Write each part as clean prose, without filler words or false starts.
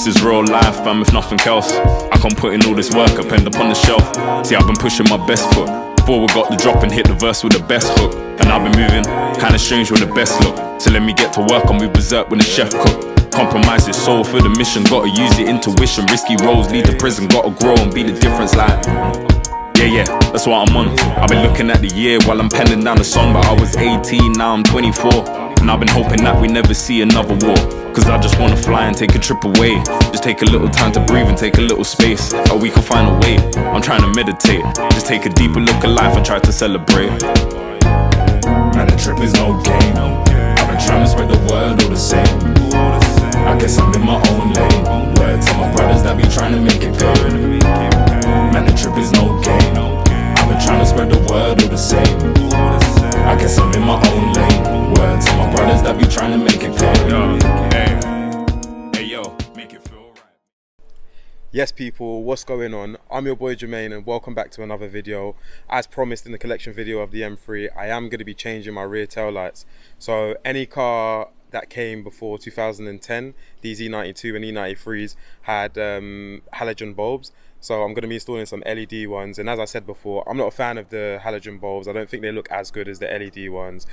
This is real life, fam, if nothing else. I can't put in all this work, I end up on the shelf. See, I've been pushing my best foot. Forward got the drop and hit the verse with the best hook. And I've been moving, kinda strange with the best look. So let me get to work and move berserk when the chef cook. Compromise your soul for the mission, gotta use your intuition. Risky roles lead to prison, gotta grow and be the difference like. Yeah, that's what I'm on. I've been looking at the year while I'm penning down the song. But I was 18, now I'm 24. And I've been hoping that we never see another war. Cause I just wanna fly and take a trip away. Just take a little time to breathe and take a little space. Or we can find a way, I'm trying to meditate. Just take a deeper look at life and try to celebrate. Man, the trip is no game. I've been trying to spread the word all the same. I guess I'm in my own lane. Word to my brothers that be trying to make it pay. Man, the trip is no game. I've been trying to spread the word all the same. I guess I'm in my own lane. Word to my brothers that be trying to make it Hey yo, make it feel right. Yes people, what's going on? I'm your boy Jermaine and welcome back to another video. As promised in the collection video of the M3, I am going to be changing my rear tail lights. So any car that came before 2010, these E92 and E93s had halogen bulbs. So I'm going to be installing some LED ones, and as I said before, I'm not a fan of the halogen bulbs. I don't think they look as good as the LED ones.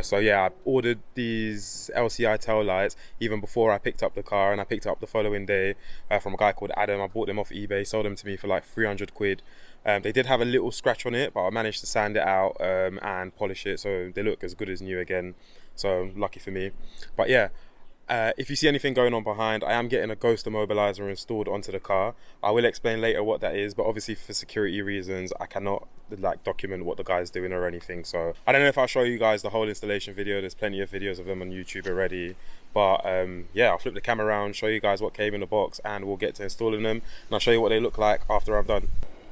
So yeah, I ordered these LCI tail lights even before I picked up the car, and I picked it up the following day from a guy called Adam. I bought them off eBay, sold them to me for like 300 quid. They did have a little scratch on it, but I managed to sand it out and polish it, so they look as good as new again. So lucky for me. But yeah, if you see anything going on behind, I am getting a ghost immobilizer installed onto the car. I will explain later what that is, but obviously for security reasons I cannot like document what the guy's doing or anything. So I don't know if I'll show you guys the whole installation video. There's plenty of videos of them on YouTube already, but yeah, I'll flip the camera around, show you guys what came in the box, and we'll get to installing them, and I'll show you what they look like after I'm done.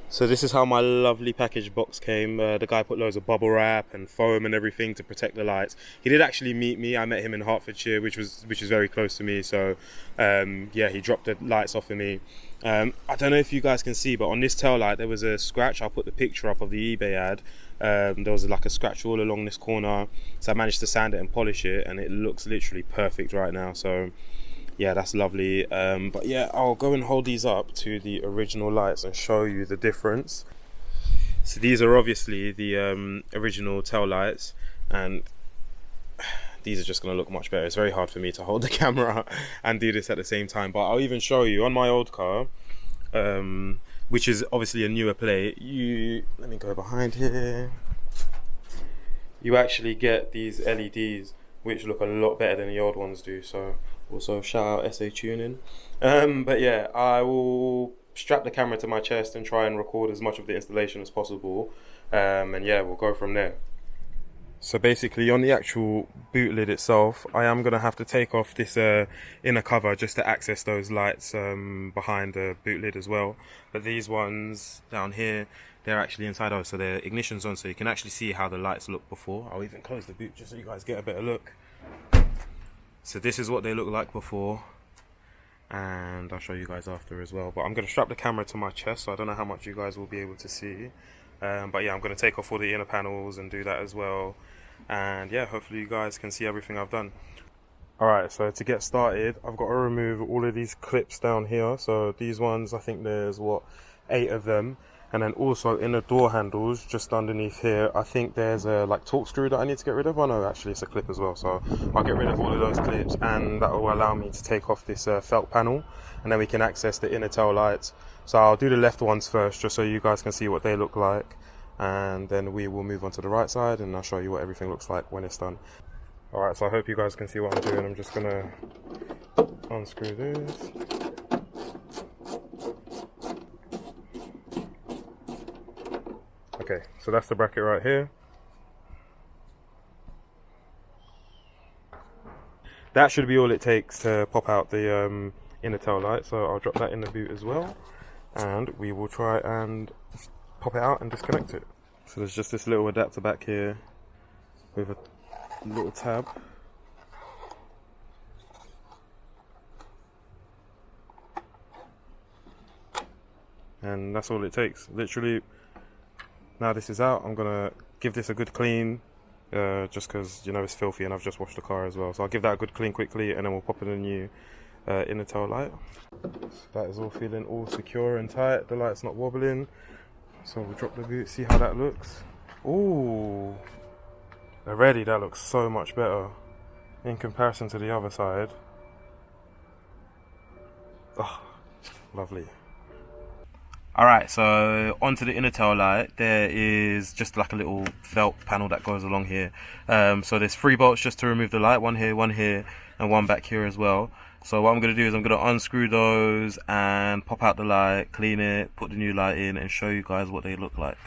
So this is how my lovely package box came. The guy put loads of bubble wrap and foam and everything to protect the lights. He did actually meet me. I met him in Hertfordshire, which is very close to me. So yeah, he dropped the lights off for me. I don't know if you guys can see, but on this tail light there was a scratch. I'll put the picture up of the eBay ad. There was like a scratch all along this corner. So I managed to sand it and polish it, and it looks literally perfect right now. So yeah, that's lovely. But yeah, I'll go and hold these up to the original lights and show you the difference. So these are obviously the original tail lights, and these are just going to look much better. It's very hard for me to hold the camera and do this at the same time, but I'll even show you on my old car, which is obviously a newer plate. Let me go behind here. You actually get these LEDs which look a lot better than the old ones do. So also shout out SA Tuning. But yeah, I will strap the camera to my chest and try and record as much of the installation as possible, and yeah, we'll go from there. So basically on the actual boot lid itself, I am going to have to take off this inner cover just to access those lights behind the boot lid as well. But these ones down here, they're actually inside out, so their ignition's on, so you can actually see how the lights look before. I'll even close the boot just so you guys get a better look. So this is what they look like before, and I'll show you guys after as well. But I'm going to strap the camera to my chest, so I don't know how much you guys will be able to see. But yeah, I'm going to take off all the inner panels and do that as well. And yeah, hopefully you guys can see everything I've done. Alright, so to get started, I've got to remove all of these clips down here. So these ones, I think there's 8 of them. And then also in the door handles, just underneath here, I think there's a like torque screw that I need to get rid of. Oh no, actually it's a clip as well. So I'll get rid of all of those clips, and that will allow me to take off this felt panel, and then we can access the inner tail lights. So I'll do the left ones first, just so you guys can see what they look like, and then we will move on to the right side, and I'll show you what everything looks like when it's done. Alright, so I hope you guys can see what I'm doing. I'm just gonna unscrew this. Okay, so that's the bracket right here. That should be all it takes to pop out the inner tail light, so I'll drop that in the boot as well, and we will try and pop it out and disconnect it. So there's just this little adapter back here with a little tab. And that's all it takes, literally. Now this is out, I'm gonna give this a good clean, just because you know it's filthy and I've just washed the car as well. So I'll give that a good clean quickly, and then we'll pop in a new inner tail light. So that is all feeling all secure and tight. The light's not wobbling. So we'll drop the boot, see how that looks. Ooh, already that looks so much better in comparison to the other side. Oh, lovely. Alright, so onto the inner tail light. There is just like a little felt panel that goes along here. So there's 3 bolts just to remove the light, one here, and one back here as well. So what I'm going to do is I'm going to unscrew those and pop out the light, clean it, put the new light in, and show you guys what they look like.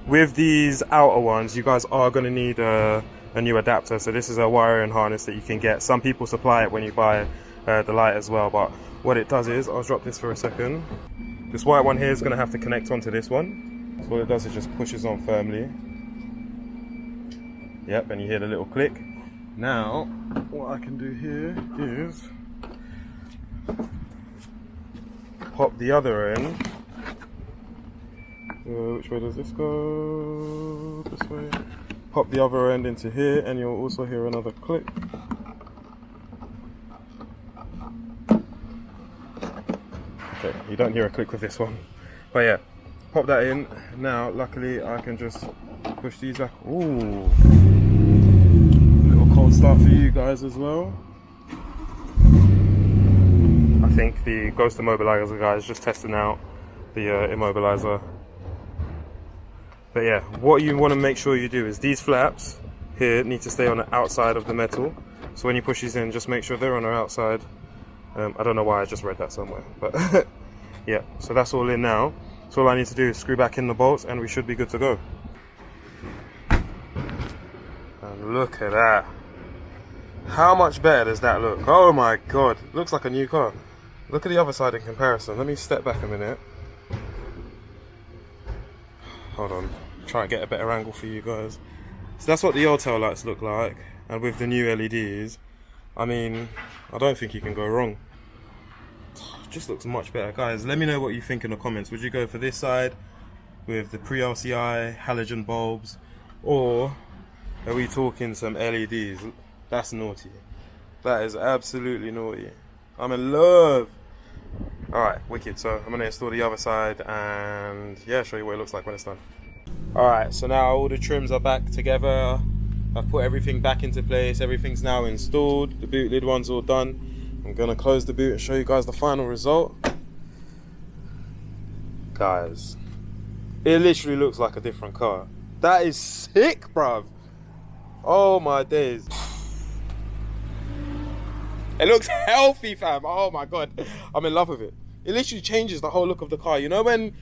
With these outer ones, you guys are going to need a new adapter. So this is a wiring harness that you can get. Some people supply it when you buy the light as well, but what it does is, I'll drop this for a second. This white one here is going to have to connect onto this one. So what it does is just pushes on firmly. Yep, and you hear the little click. Now, what I can do here is pop the other end. Which way does this go? This way. Pop the other end into here, and you'll also hear another click. Okay, you don't hear a click with this one, but yeah, pop that in. Now, luckily, I can just push these back. Ooh, little cold start for you guys as well. I think the Ghost Immobilizer guy is just testing out the immobilizer. But yeah, what you want to make sure you do is these flaps here need to stay on the outside of the metal. So when you push these in, just make sure they're on the outside. I don't know why, I just read that somewhere, but yeah, so that's all in now. So all I need to do is screw back in the bolts and we should be good to go. And look at that. How much better does that look? Oh my god, looks like a new car. Look at the other side in comparison. Let me step back a minute. Hold on, try and get a better angle for you guys. So that's what the old tail lights look like, and with the new LEDs, I mean, I don't think you can go wrong. Just looks much better. Guys, let me know what you think in the comments. Would you go for this side with the pre-LCI halogen bulbs, or are we talking some LEDs? That's naughty. That is absolutely naughty. I'm in love. Alright, wicked. So I'm going to install the other side and yeah, show you what it looks like when it's done. Alright, so now all the trims are back together. I've put everything back into place. Everything's now installed. The boot lid one's all done. I'm going to close the boot and show you guys the final result. Guys, it literally looks like a different car. That is sick, bruv. Oh my days. It looks healthy, fam. Oh my god, I'm in love with it. It literally changes the whole look of the car. You know when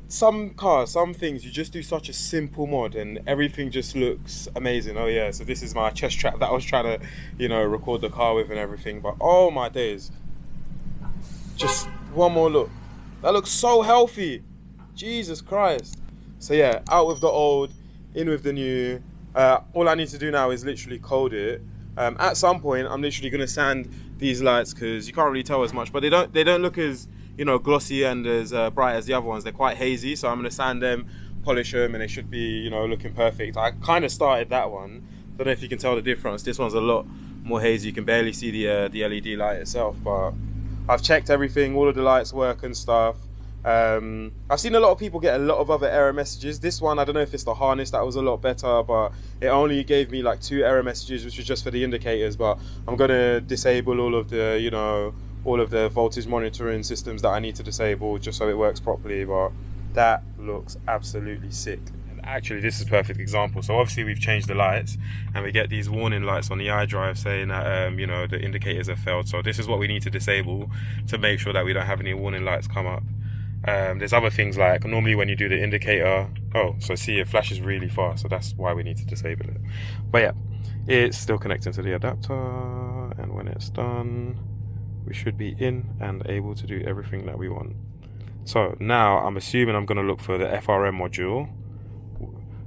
some cars, some things, you just do such a simple mod and everything just looks amazing. Oh yeah, so this is my chest strap that I was trying to, you know, record the car with and everything. But oh my days, just one more look. That looks so healthy. Jesus Christ. So yeah, out with the old, in with the new. All I need to do now is literally code it. At some point, I'm literally going to sand these lights because you can't really tell as much, but they don't look as, you know, glossy and as bright as the other ones. They're quite hazy, so I'm going to sand them, polish them, and they should be, you know, looking perfect. I kind of started that one. Don't know if you can tell the difference. This one's a lot more hazy. You can barely see the LED light itself, but I've checked everything. All of the lights work and stuff. I've seen a lot of people get a lot of other error messages. This one, I don't know if it's the harness that was a lot better, but it only gave me like 2 error messages, which was just for the indicators. But I'm going to disable all of the, you know, all of the voltage monitoring systems that I need to disable just so it works properly. But that looks absolutely sick. And actually, this is a perfect example. So obviously we've changed the lights and we get these warning lights on the iDrive saying that you know, the indicators have failed. So this is what we need to disable to make sure that we don't have any warning lights come up. There's other things like normally when you do the indicator, so see, it flashes really fast, so that's why we need to disable it. But yeah, it's still connecting to the adapter, and when it's done we should be in and able to do everything that we want. So now I'm assuming I'm going to look for the FRM module.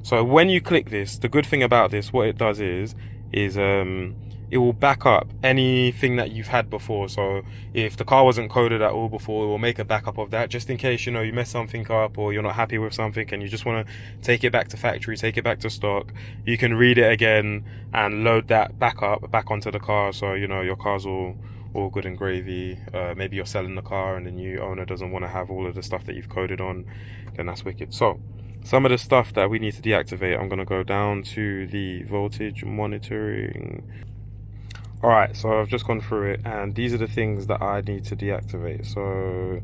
So when you click this, the good thing about this, what it does is it will back up anything that you've had before. So if the car wasn't coded at all before, it will make a backup of that, just in case, you know, you mess something up or you're not happy with something and you just want to take it back to factory, take it back to stock. You can read it again and load that backup back onto the car, so, you know, your cars will all good and gravy. Maybe you're selling the car and the new owner doesn't want to have all of the stuff that you've coded on, then that's wicked. So some of the stuff that we need to deactivate, I'm going to go down to the voltage monitoring. Alright, so I've just gone through it, and these are the things that I need to deactivate. So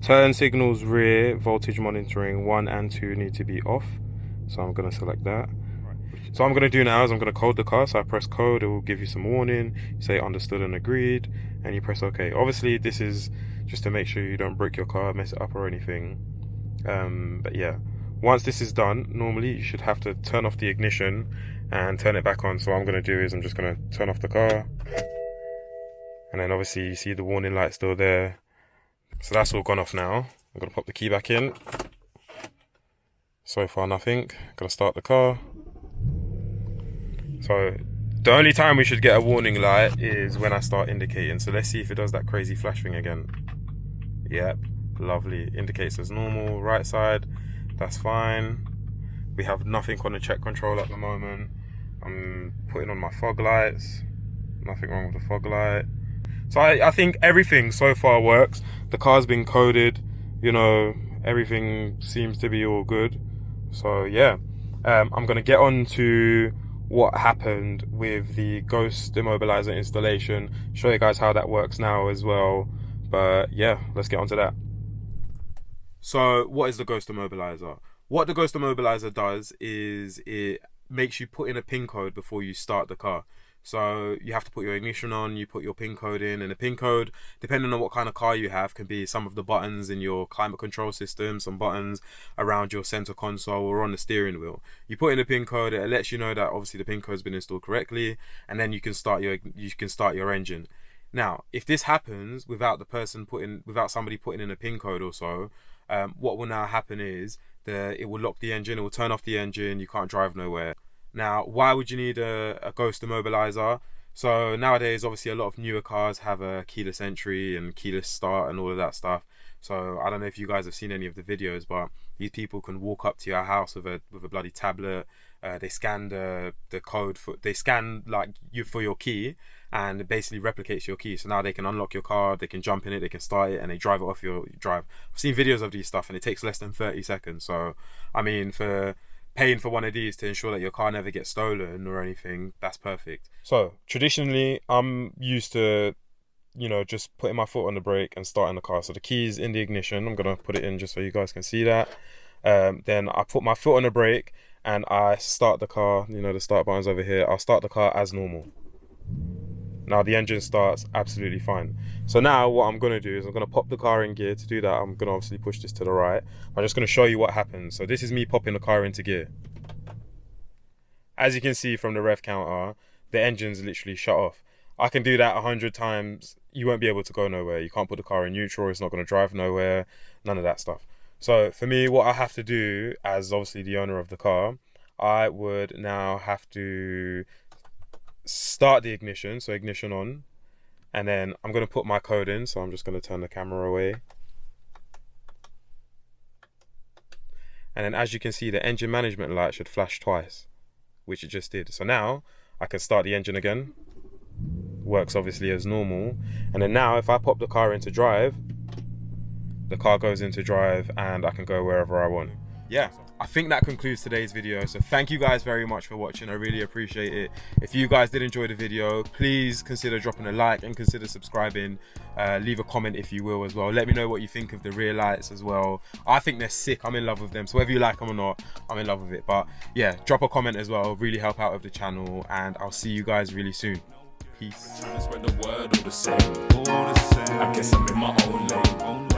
turn signals rear, voltage monitoring 1 and 2 need to be off. So I'm going to select that. So what I'm going to do now is I'm going to code the car. So I press code, it will give you some warning, you say understood and agreed, and you press OK. Obviously this is just to make sure you don't break your car, mess it up or anything. But yeah, once this is done, normally you should have to turn off the ignition and turn it back on. So what I'm going to do is I'm just going to turn off the car, and then obviously you see the warning light still there. So that's all gone off now. I'm going to pop the key back in. So far nothing. I'm going to start the car. So the only time we should get a warning light is when I start indicating. So let's see if it does that crazy flash thing again. Yep, lovely. Indicates as normal. Right side, that's fine. We have nothing on the check control at the moment. I'm putting on my fog lights. Nothing wrong with the fog light. So I think everything so far works. The car's been coded, you know, everything seems to be all good. So yeah, I'm gonna get on to what happened with the Ghost immobilizer installation, show you guys how that works now as well. But yeah, let's get on to that. So what is the Ghost immobilizer? What the Ghost immobilizer does is it makes you put in a PIN code before you start the car. So you have to put your ignition on, you put your PIN code in, and the PIN code, depending on what kind of car you have, can be some of the buttons in your climate control system, some buttons around your center console or on the steering wheel. You put in a PIN code, it lets you know that obviously the PIN code's been installed correctly, and then you can start your engine. Now, if this happens without somebody putting in a PIN code or so, what will now happen is it will lock the engine, it will turn off the engine, you can't drive nowhere. Now, why would you need a Ghost immobilizer? So nowadays, obviously, a lot of newer cars have a keyless entry and keyless start and all of that stuff. So I don't know if you guys have seen any of the videos, but these people can walk up to your house with a bloody tablet. They scan the code they scan like you for your key, and it basically replicates your key. So now they can unlock your car, they can jump in it, they can start it, and they drive it off your drive. I've seen videos of these stuff, and it takes less than 30 seconds. So I mean, for paying for one of these to ensure that your car never gets stolen or anything, that's perfect. So traditionally, I'm used to, you know, just putting my foot on the brake and starting the car. So the key's in the ignition. I'm gonna put it in just so you guys can see that. Then I put my foot on the brake and I start the car. You know, the start button's over here. I'll start the car as normal. Now the engine starts absolutely fine. So now what I'm going to do is I'm going to pop the car in gear. To do that, I'm going to obviously push this to the right. I'm just going to show you what happens. So this is me popping the car into gear. As you can see from the rev counter, the engine's literally shut off. I can do that 100 times. You won't be able to go nowhere. You can't put the car in neutral. It's not going to drive nowhere. None of that stuff. So for me, what I have to do as obviously the owner of the car, I would now have to start the ignition, so ignition on, and then I'm going to put my code in. So I'm just going to turn the camera away, and then as you can see, the engine management light should flash twice, which it just did. So now I can start the engine again, works obviously as normal, and then now if I pop the car into drive, the car goes into drive and I can go wherever I want. Yeah, I think that concludes today's video. So thank you guys very much for watching. I really appreciate it. If you guys did enjoy the video, please consider dropping a like and consider subscribing. Leave a comment if you will as well. Let me know what you think of the rear lights as well. I think they're sick. I'm in love with them. So whether you like them or not, I'm in love with it. But yeah, drop a comment as well. Really help out with the channel, and I'll see you guys really soon. Peace. Trying to spread the word all the same. I guess I'm in my own lane.